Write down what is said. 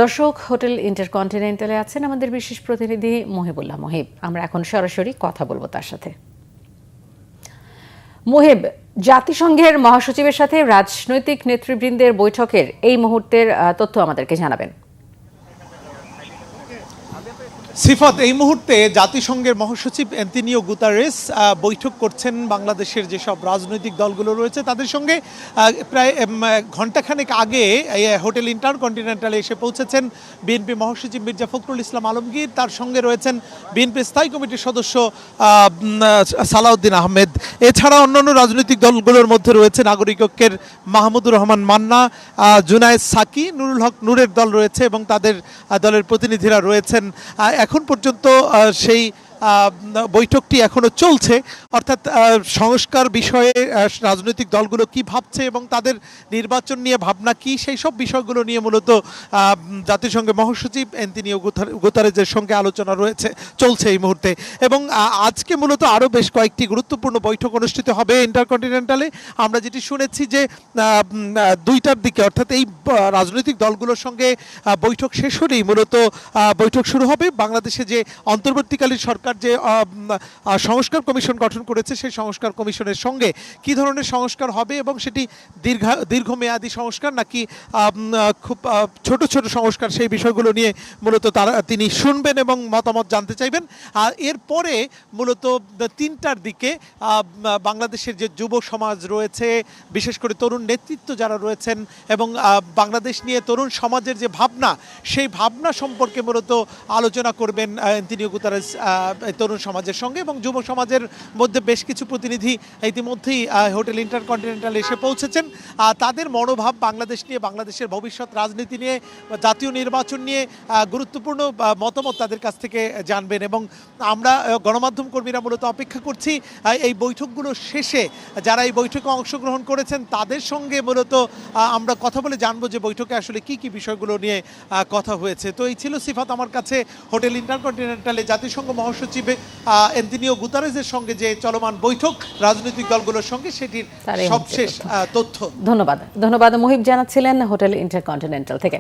দর্শক, হোটেল ইন্টারকন্টিনেন্টালে আছেন আমাদের বিশেষ প্রতিনিধি মহিবুল্লাহ মহিব। আমরা এখন সরাসরি কথা বলবো তার সাথে। মহিব, জাতিসংঘের মহাসচিবের সাথে রাজনৈতিক নেতৃবৃন্দের বৈঠকের এই মুহূর্তের তথ্য আমাদেরকে জানাবেন। সিফাত, এই মুহূর্তে জাতিসংঘের মহাসচিব অ্যান্তোনিও গুতারেস বৈঠক করছেন বাংলাদেশের যেসব রাজনৈতিক দলগুলো রয়েছে তাদের সঙ্গে। প্রায় ঘণ্টাখানেক আগে হোটেল ইন্টারকন্টিনেন্টালে এসে পৌঁছেছেন বিএনপি মহাসচিব মির্জা ফখরুল ইসলাম আলমগীর। তার সঙ্গে রয়েছেন বিএনপি স্থায়ী কমিটির সদস্য সালাউদ্দিন আহমেদ। এছাড়া অন্যান্য রাজনৈতিক দলগুলোর মধ্যে রয়েছে নাগরিক ঐক্যের মাহমুদুর রহমান মান্না, জুনায়েদ সাকি, নুরুল হক নূরের দল রয়েছে এবং তাদের দলের প্রতিনিধিরা রয়েছেন। এখন পর্যন্ত সেই বৈঠকটি এখনো চলছে, অর্থাৎ সংস্কার বিষয়ে রাজনৈতিক দলগুলো কি ভাবছে এবং তাদের নির্বাচন নিয়ে ভাবনা কি, সেই সব বিষয়গুলো নিয়ে মূলত জাতিসংঘের মহাসচিব অ্যান্তোনিও গুতারেজের সঙ্গে আলোচনা চলছে এই মুহূর্তে। এবং আজকে মূলত আরও বেশ কয়েকটি গুরুত্বপূর্ণ বৈঠক অনুষ্ঠিত হবে ইন্টারকন্টিনেন্টালে। আমরা যেটি শুনেছি যে 2টার দিকে, অর্থাৎ এই রাজনৈতিক দলগুলোর সঙ্গে বৈঠক শেষ হলেই মূলত বৈঠক শুরু হবে। বাংলাদেশে যে অন্তর্বর্তীকালীন সরকার যে সংস্কার কমিশন গঠন করেছে সেই সংস্কার কমিশনের সঙ্গে কি ধরনের সংস্কার হবে এবং সেটি দীর্ঘমেয়াদী সংস্কার নাকি খুব ছোট ছোট সংস্কার, সেই বিষয়গুলো নিয়ে মূলত তিনি শুনবেন এবং মতামত জানতে চাইবেন। আর এরপরে মূলত 3টার দিকে বাংলাদেশের যে যুব সমাজ রয়েছে, বিশেষ করে তরুণ নেতৃত্ব যারা রয়েছেন এবং বাংলাদেশ নিয়ে তরুণ সমাজের যে ভাবনা, সেই ভাবনা সম্পর্কে মূলত আলোচনা করবেন অ্যান্তোনিও গুতারেস তরুণ সমাজের সঙ্গে। এবং যুব সমাজের মধ্যে বেশ কিছু প্রতিনিধি ইতিমধ্যেই হোটেল ইন্টারকন্টিনেন্টালে এসে পৌঁছেছেন। তাদের মনোভাব বাংলাদেশ নিয়ে, বাংলাদেশের ভবিষ্যৎ রাজনীতি নিয়ে, জাতীয় নির্বাচন নিয়ে গুরুত্বপূর্ণ মতামত তাদের কাছ থেকে জানবেন। এবং আমরা গণমাধ্যম কর্মীরা মূলত অপেক্ষা করছি এই বৈঠকগুলো শেষে যারা এই বৈঠকে অংশগ্রহণ করেছেন তাদের সঙ্গে মূলত আমরা কথা বলে জানবো যে বৈঠকে আসলে কি কি বিষয়গুলো নিয়ে কথা হয়েছে। তো এই ছিল সিফাত আমার কাছে হোটেল ইন্টারকন্টিনেন্টালে জাতিসংঘ মহাসচিব অ্যান্তোনিও গুতারেজের সঙ্গে যে চলমান বৈঠক রাজনৈতিক দলগুলোর সঙ্গে, সেটির সবশেষ তথ্য। ধন্যবাদ মহিব জানাচ্ছিলেন হোটেল ইন্টারকন্টিনেন্টাল থেকে।